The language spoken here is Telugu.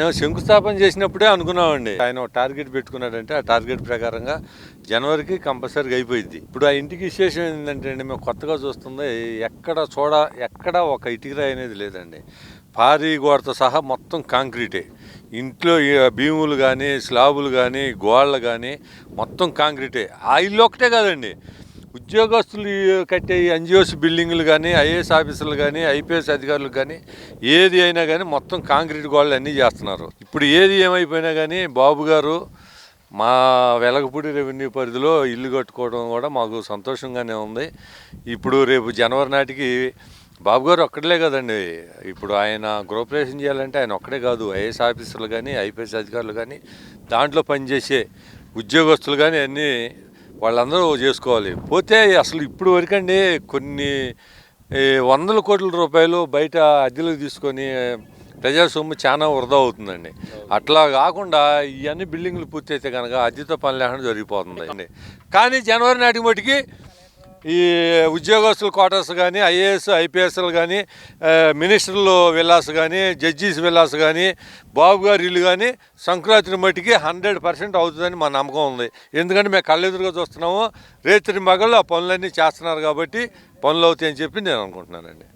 మేము శంకుస్థాపన చేసినప్పుడే అనుకున్నామండి. ఆయన ఒక టార్గెట్ పెట్టుకున్నాడంటే ఆ టార్గెట్ ప్రకారంగా జనవరికి కంపల్సరీగా అయిపోయింది. ఇప్పుడు ఆ ఇంటికి విశేషం ఏంటంటే అండి, మేము కొత్తగా చూస్తుంది ఎక్కడ ఒక ఇటుకరాయి అనేది లేదండి. పారి గోడతో సహా మొత్తం కాంక్రీటే. ఇంట్లో భీములు కానీ, స్లాబులు కానీ, గోడలు కానీ మొత్తం కాంక్రీటే. ఆ ఇల్లు ఒకటే కాదండి, ఉద్యోగస్తులు కట్టే ఎన్జిఓస్ బిల్డింగులు కానీ, ఐఏఎస్ ఆఫీసర్లు కానీ, ఐపీఎస్ అధికారులు కానీ ఏది అయినా కానీ మొత్తం కాంక్రీట్ గోడలు అన్నీ చేస్తున్నారు. ఇప్పుడు ఏది ఏమైపోయినా కానీ బాబు గారు మా వెలగపూడి రెవెన్యూ పరిధిలో ఇల్లు కట్టుకోవడం కూడా మాకు సంతోషంగానే ఉంది. ఇప్పుడు రేపు జనవరి నాటికి బాబు గారు ఒక్కడే కదండి, ఇప్పుడు ఆయన గృహప్రవేశం చేయాలంటే ఆయన ఒక్కడే కాదు, ఐఏఎస్ ఆఫీసర్లు కానీ, ఐపీఎస్ అధికారులు కానీ, దాంట్లో పనిచేసే ఉద్యోగస్తులు కానీ అన్నీ వాళ్ళందరూ చేసుకోవాలి. పోతే అసలు ఇప్పుడు వరకండి కొన్ని వందల కోట్ల రూపాయలు బయట అద్దెలకు తీసుకొని ప్రజా సొమ్ము చాలా వృధా అవుతుందండి. అట్లా కాకుండా ఇవన్నీ బిల్డింగ్లు పూర్తి అయితే కనుక అద్దెతో పని లేకుండా జరిగిపోతుంది. కానీ జనవరి నాటికి మటుకి ఈ ఉద్యోగస్తుల క్వార్టర్స్ కానీ, ఐఏఎస్ ఐపీఎస్లు కానీ, మినిస్టర్లు విల్లాస్ కానీ, జడ్జీస్ విల్లాస్ కానీ, బాబు గారి ఇల్లు కానీ సంక్రాంతి మట్టికి 100% అవుతుందని మా నమ్మకం ఉంది. ఎందుకంటే మేము కళ్ళెదురుగా చూస్తున్నాము, రేత్రి మగళ్ళు ఆ పనులన్నీ చేస్తున్నారు కాబట్టి పనులు అవుతాయని చెప్పి నేను అనుకుంటున్నానండి.